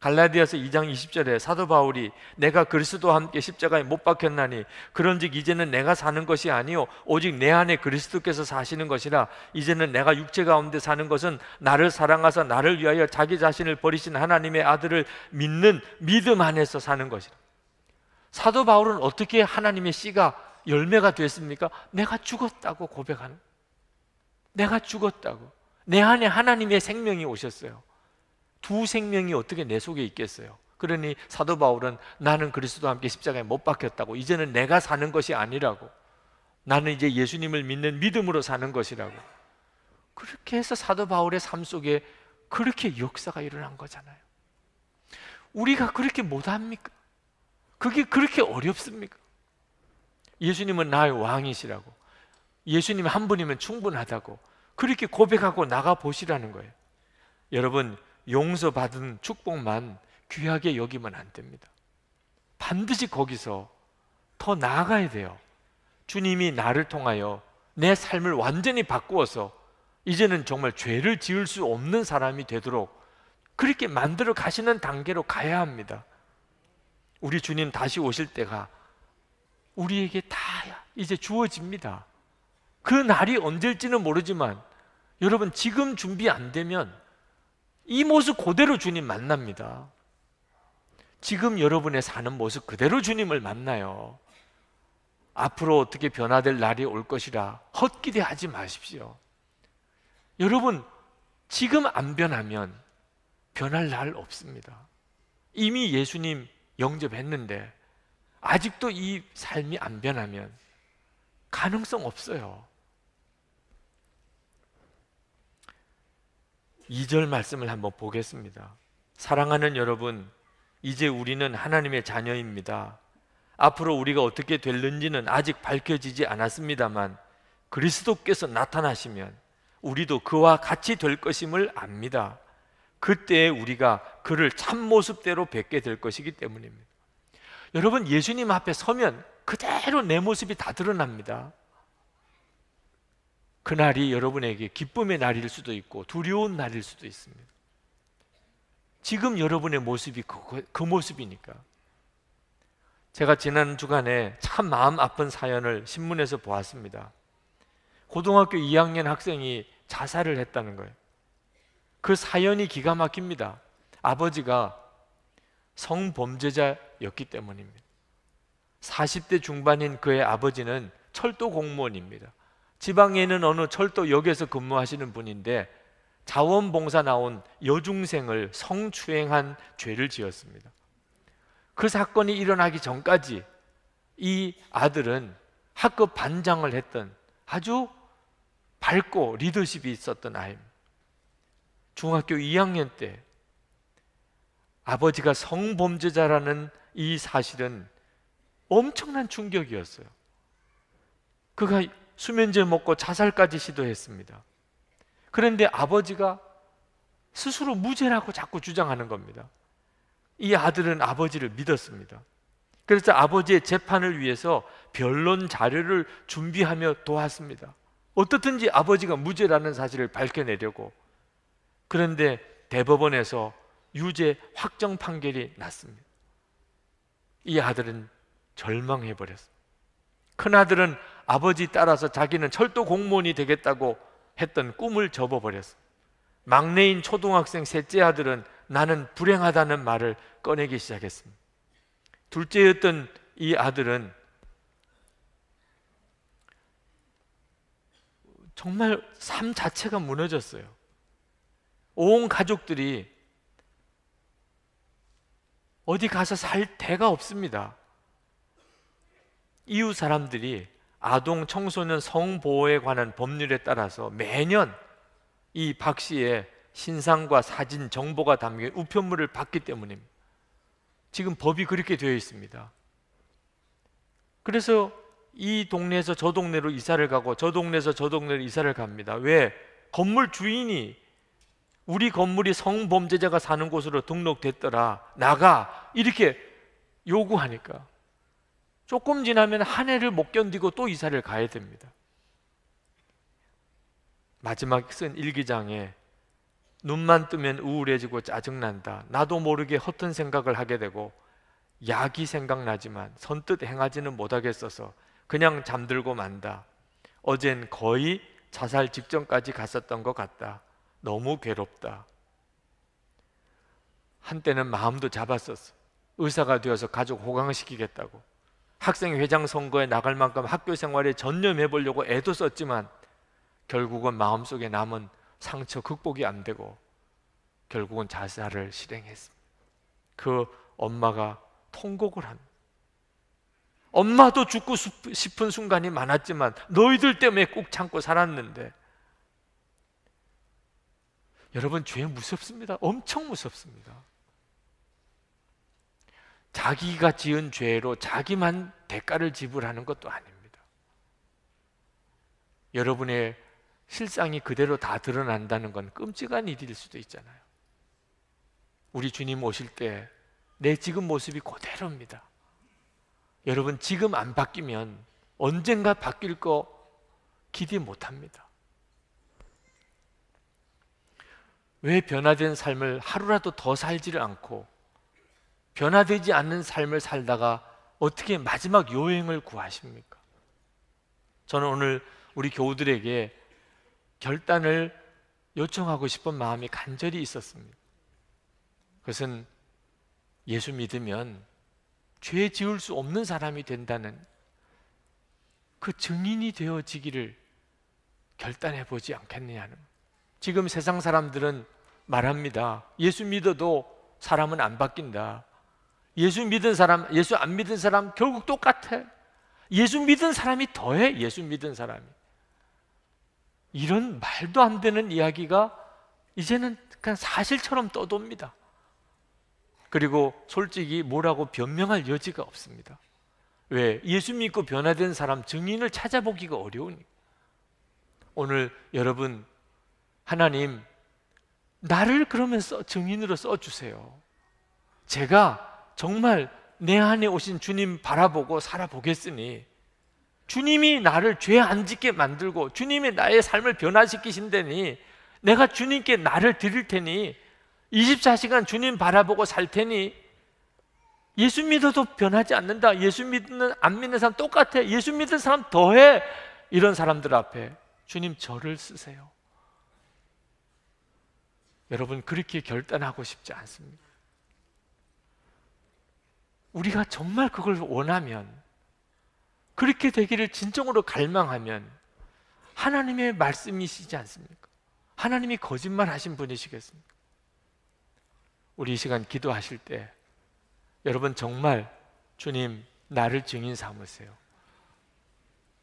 갈라디아서 2장 20절에 사도 바울이 내가 그리스도와 함께 십자가에 못 박혔나니 그런즉 이제는 내가 사는 것이 아니요 오직 내 안에 그리스도께서 사시는 것이라. 이제는 내가 육체 가운데 사는 것은 나를 사랑하사 나를 위하여 자기 자신을 버리신 하나님의 아들을 믿는 믿음 안에서 사는 것이라. 사도 바울은 어떻게 하나님의 씨가 열매가 됐습니까? 내가 죽었다고 고백하는, 내가 죽었다고. 내 안에 하나님의 생명이 오셨어요. 두 생명이 어떻게 내 속에 있겠어요? 그러니 사도 바울은 나는 그리스도와 함께 십자가에 못 박혔다고, 이제는 내가 사는 것이 아니라고, 나는 이제 예수님을 믿는 믿음으로 사는 것이라고. 그렇게 해서 사도 바울의 삶 속에 그렇게 역사가 일어난 거잖아요. 우리가 그렇게 못합니까? 그게 그렇게 어렵습니까? 예수님은 나의 왕이시라고, 예수님 한 분이면 충분하다고 그렇게 고백하고 나가 보시라는 거예요. 여러분, 용서받은 축복만 귀하게 여기면 안 됩니다. 반드시 거기서 더 나아가야 돼요. 주님이 나를 통하여 내 삶을 완전히 바꾸어서 이제는 정말 죄를 지을 수 없는 사람이 되도록 그렇게 만들어 가시는 단계로 가야 합니다. 우리 주님 다시 오실 때가 우리에게 다 이제 주어집니다. 그 날이 언제일지는 모르지만 여러분, 지금 준비 안 되면 이 모습 그대로 주님 만납니다. 지금 여러분의 사는 모습 그대로 주님을 만나요. 앞으로 어떻게 변화될 날이 올 것이라 헛기대하지 마십시오. 여러분, 지금 안 변하면 변할 날 없습니다. 이미 예수님 영접했는데 아직도 이 삶이 안 변하면 가능성 없어요. 2절 말씀을 한번 보겠습니다. 사랑하는 여러분, 이제 우리는 하나님의 자녀입니다. 앞으로 우리가 어떻게 될는지는 아직 밝혀지지 않았습니다만 그리스도께서 나타나시면 우리도 그와 같이 될 것임을 압니다. 그때 우리가 그를 참모습대로 뵙게 될 것이기 때문입니다. 여러분, 예수님 앞에 서면 그대로 내 모습이 다 드러납니다. 그날이 여러분에게 기쁨의 날일 수도 있고 두려운 날일 수도 있습니다. 지금 여러분의 모습이 그 모습이니까. 제가 지난 주간에 참 마음 아픈 사연을 신문에서 보았습니다. 고등학교 2학년 학생이 자살을 했다는 거예요. 그 사연이 기가 막힙니다. 아버지가 성범죄자였기 때문입니다. 40대 중반인 그의 아버지는 철도 공무원입니다. 지방에 있는 어느 철도역에서 근무하시는 분인데 자원봉사 나온 여중생을 성추행한 죄를 지었습니다. 그 사건이 일어나기 전까지 이 아들은 학급 반장을 했던 아주 밝고 리더십이 있었던 아이입니다. 중학교 2학년 때 아버지가 성범죄자라는 이 사실은 엄청난 충격이었어요. 그가 수면제 먹고 자살까지 시도했습니다. 그런데 아버지가 스스로 무죄라고 자꾸 주장하는 겁니다. 이 아들은 아버지를 믿었습니다. 그래서 아버지의 재판을 위해서 변론 자료를 준비하며 도왔습니다. 어떻든지 아버지가 무죄라는 사실을 밝혀내려고. 그런데 대법원에서 유죄 확정 판결이 났습니다. 이 아들은 절망해버렸습니다. 큰아들은 아버지 따라서 자기는 철도 공무원이 되겠다고 했던 꿈을 접어버렸습니다. 막내인 초등학생 셋째 아들은 나는 불행하다는 말을 꺼내기 시작했습니다. 둘째였던 이 아들은 정말 삶 자체가 무너졌어요. 온 가족들이 어디 가서 살 데가 없습니다. 이웃 사람들이 아동 청소년 성보호에 관한 법률에 따라서 매년 이 박 씨의 신상과 사진 정보가 담긴 우편물을 받기 때문입니다. 지금 법이 그렇게 되어 있습니다. 그래서 이 동네에서 저 동네로 이사를 가고 저 동네에서 저 동네로 이사를 갑니다. 왜? 건물 주인이 우리 건물이 성범죄자가 사는 곳으로 등록됐더라, 나가, 이렇게 요구하니까 조금 지나면 한 해를 못 견디고 또 이사를 가야 됩니다. 마지막 쓴 일기장에 눈만 뜨면 우울해지고 짜증난다, 나도 모르게 허튼 생각을 하게 되고 약이 생각나지만 선뜻 행하지는 못하겠어서 그냥 잠들고 만다, 어젠 거의 자살 직전까지 갔었던 것 같다, 너무 괴롭다. 한때는 마음도 잡았었어. 의사가 되어서 가족 호강시키겠다고, 학생회장 선거에 나갈 만큼 학교 생활에 전념해보려고 애도 썼지만 결국은 마음속에 남은 상처 극복이 안 되고 결국은 자살을 실행했습니다. 그 엄마가 통곡을 합니다. 엄마도 죽고 싶은 순간이 많았지만 너희들 때문에 꾹 참고 살았는데. 여러분, 죄 무섭습니다. 엄청 무섭습니다. 자기가 지은 죄로 자기만 대가를 지불하는 것도 아닙니다. 여러분의 실상이 그대로 다 드러난다는 건 끔찍한 일일 수도 있잖아요. 우리 주님 오실 때 내 지금 모습이 그대로입니다. 여러분, 지금 안 바뀌면 언젠가 바뀔 거 기대 못합니다. 왜 변화된 삶을 하루라도 더 살지를 않고 변화되지 않는 삶을 살다가 어떻게 마지막 요행을 구하십니까? 저는 오늘 우리 교우들에게 결단을 요청하고 싶은 마음이 간절히 있었습니다. 그것은 예수 믿으면 죄 지을 수 없는 사람이 된다는 그 증인이 되어지기를 결단해 보지 않겠느냐는. 지금 세상 사람들은 말합니다. 예수 믿어도 사람은 안 바뀐다. 예수 믿은 사람, 예수 안 믿은 사람 결국 똑같아. 예수 믿은 사람이 더해. 예수 믿은 사람이. 이런 말도 안 되는 이야기가 이제는 그냥 사실처럼 떠돕니다. 그리고 솔직히 뭐라고 변명할 여지가 없습니다. 왜? 예수 믿고 변화된 사람 증인을 찾아보기가 어려우니까. 오늘 여러분, 하나님 나를 그러면 증인으로 써주세요. 제가 정말 내 안에 오신 주님 바라보고 살아보겠으니 주님이 나를 죄 안 짓게 만들고 주님이 나의 삶을 변화시키신다니 내가 주님께 나를 드릴 테니 24시간 주님 바라보고 살 테니 예수 믿어도 변하지 않는다. 예수 믿는 안 믿는 사람 똑같아. 예수 믿는 사람 더해. 이런 사람들 앞에 주님 저를 쓰세요. 여러분, 그렇게 결단하고 싶지 않습니다. 우리가 정말 그걸 원하면, 그렇게 되기를 진정으로 갈망하면 하나님의 말씀이시지 않습니까? 하나님이 거짓말 하신 분이시겠습니까? 우리 이 시간 기도하실 때 여러분 정말 주님 나를 증인 삼으세요.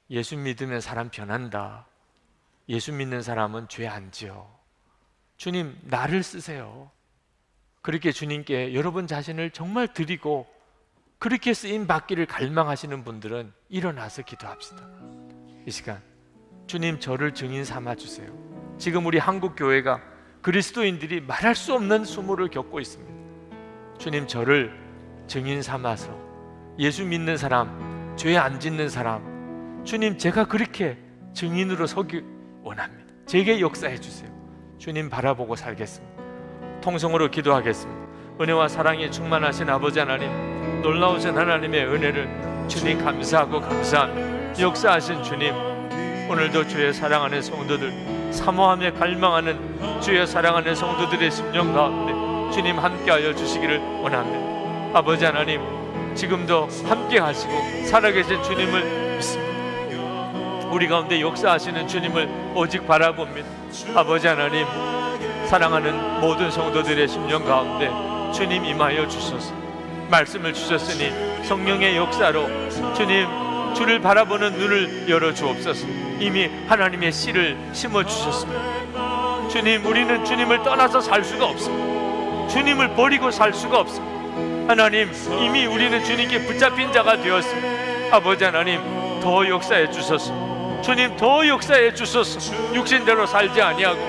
예수 믿으면 사람 변한다. 예수 믿는 사람은 죄 안 지어. 주님 나를 쓰세요. 그렇게 주님께 여러분 자신을 정말 드리고 그렇게 쓰임 받기를 갈망하시는 분들은 일어나서 기도합시다. 이 시간 주님 저를 증인 삼아 주세요. 지금 우리 한국 교회가 그리스도인들이 말할 수 없는 수모를 겪고 있습니다. 주님 저를 증인 삼아서 예수 믿는 사람, 죄 안 짓는 사람, 주님 제가 그렇게 증인으로 서기 원합니다. 제게 역사해 주세요. 주님 바라보고 살겠습니다. 통성으로 기도하겠습니다. 은혜와 사랑이 충만하신 아버지 하나님, 놀라우신 하나님의 은혜를 주님 감사하고 감사합니다. 역사하신 주님, 오늘도 주의 사랑하는 성도들, 사모하며 갈망하는 주의 사랑하는 성도들의 심령 가운데 주님 함께하여 주시기를 원합니다. 아버지 하나님, 지금도 함께 하시고 살아계신 주님을 믿습니다. 우리 가운데 역사하시는 주님을 오직 바라봅니다. 아버지 하나님, 사랑하는 모든 성도들의 심령 가운데 주님 임하여 주소서. 말씀을 주셨으니 성령의 역사로 주님 주를 바라보는 눈을 열어 주옵소서. 이미 하나님의 씨를 심어 주셨습니다. 주님, 우리는 주님을 떠나서 살 수가 없습니다. 주님을 버리고 살 수가 없습니다. 하나님, 이미 우리는 주님께 붙잡힌 자가 되었습니다. 아버지 하나님, 더 역사해 주소서. 주님, 더 역사해 주소서. 육신대로 살지 아니하고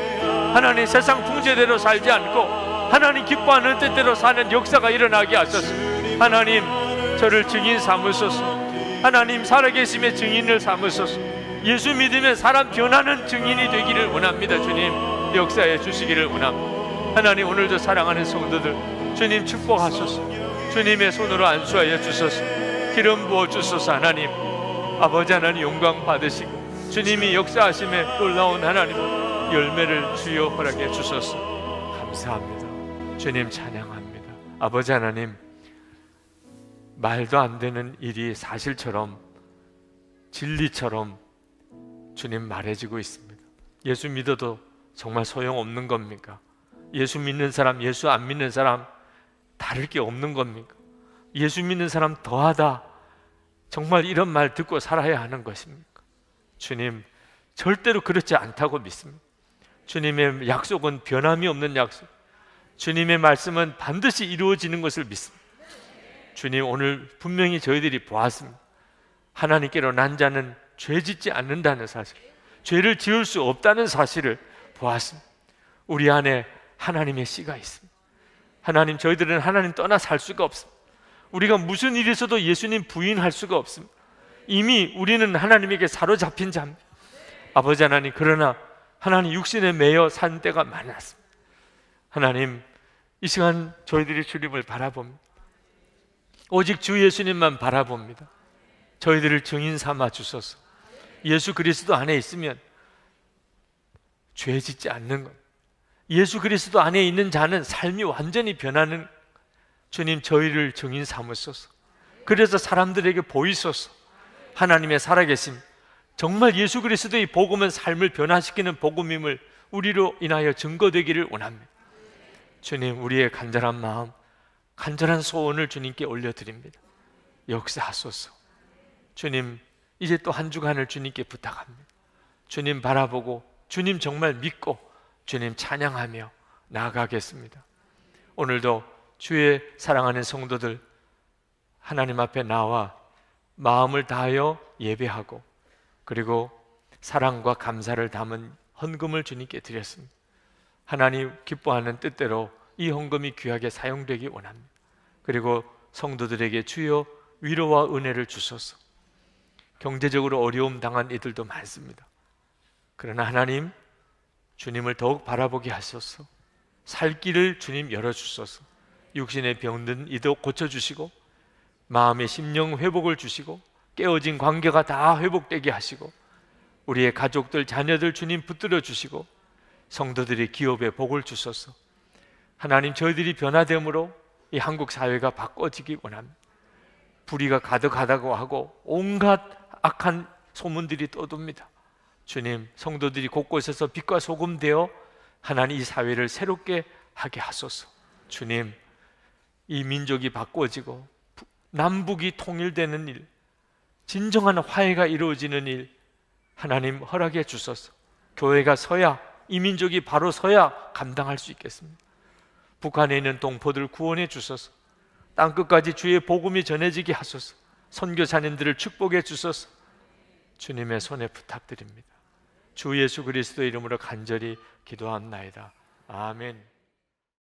하나님 세상 풍제대로 살지 않고 하나님 기뻐하는 뜻대로 사는 역사가 일어나게 하소서. 하나님, 저를 증인 삼으소서. 하나님, 살아계심의 증인을 삼으소서. 예수 믿으면 사람 변하는 증인이 되기를 원합니다. 주님, 역사해 주시기를 원합니다. 하나님, 오늘도 사랑하는 성도들 주님 축복하소서. 주님의 손으로 안수하여 주소서. 기름 부어 주소서. 하나님, 아버지 하나님 영광 받으시고 주님이 역사하심에 놀라운 하나님 열매를 주여 허락해 주소서. 감사합니다. 주님 찬양합니다. 아버지 하나님, 말도 안 되는 일이 사실처럼 진리처럼 주님 말해지고 있습니다. 예수 믿어도 정말 소용없는 겁니까? 예수 믿는 사람, 예수 안 믿는 사람 다를 게 없는 겁니까? 예수 믿는 사람 더하다, 정말 이런 말 듣고 살아야 하는 것입니까? 주님, 절대로 그렇지 않다고 믿습니다. 주님의 약속은 변함이 없는 약속, 주님의 말씀은 반드시 이루어지는 것을 믿습니다. 주님, 오늘 분명히 저희들이 보았습니다. 하나님께로 난 자는 죄 짓지 않는다는 사실, 죄를 지을 수 없다는 사실을 보았습니다. 우리 안에 하나님의 씨가 있습니다. 하나님, 저희들은 하나님 떠나 살 수가 없습니다. 우리가 무슨 일이 있어도 예수님 부인할 수가 없습니다. 이미 우리는 하나님에게 사로잡힌 자입니다. 아버지 하나님, 그러나 하나님 육신에 매여 산 때가 많았습니다. 하나님, 이 시간 저희들이 주님을 바라봅니다. 오직 주 예수님만 바라봅니다. 저희들을 증인 삼아 주소서. 예수 그리스도 안에 있으면 죄 짓지 않는 것, 예수 그리스도 안에 있는 자는 삶이 완전히 변하는, 주님 저희를 증인 삼으소서. 그래서 사람들에게 보이소서. 하나님의 살아계심, 정말 예수 그리스도의 복음은 삶을 변화시키는 복음임을 우리로 인하여 증거되기를 원합니다. 주님, 우리의 간절한 마음, 간절한 소원을 주님께 올려드립니다. 역사하소서. 주님, 이제 또 한 주간을 주님께 부탁합니다. 주님 바라보고 주님 정말 믿고 주님 찬양하며 나아가겠습니다. 오늘도 주의 사랑하는 성도들 하나님 앞에 나와 마음을 다하여 예배하고 그리고 사랑과 감사를 담은 헌금을 주님께 드렸습니다. 하나님 기뻐하는 뜻대로 이 헌금이 귀하게 사용되기 원합니다. 그리고 성도들에게 주여 위로와 은혜를 주소서. 경제적으로 어려움 당한 이들도 많습니다. 그러나 하나님, 주님을 더욱 바라보게 하소서. 살 길을 주님 열어주소서. 육신의 병든 이도 고쳐주시고 마음의 심령 회복을 주시고 깨어진 관계가 다 회복되게 하시고 우리의 가족들, 자녀들 주님 붙들어 주시고 성도들의 기업에 복을 주소서. 하나님, 저희들이 변화됨으로 이 한국 사회가 바꿔지기 원합니다. 불의가 가득하다고 하고 온갖 악한 소문들이 떠돕니다. 주님, 성도들이 곳곳에서 빛과 소금 되어 하나님 이 사회를 새롭게 하게 하소서. 주님, 이 민족이 바꿔지고 남북이 통일되는 일, 진정한 화해가 이루어지는 일 하나님 허락해 주소서. 교회가 서야, 이 민족이 바로 서야 감당할 수 있겠습니다. 북한에 있는 동포들 구원해 주소서. 땅끝까지 주의 복음이 전해지게 하소서. 선교사님들을 축복해 주소서. 주님의 손에 부탁드립니다. 주 예수 그리스도의 이름으로 간절히 기도합나이다. 아멘.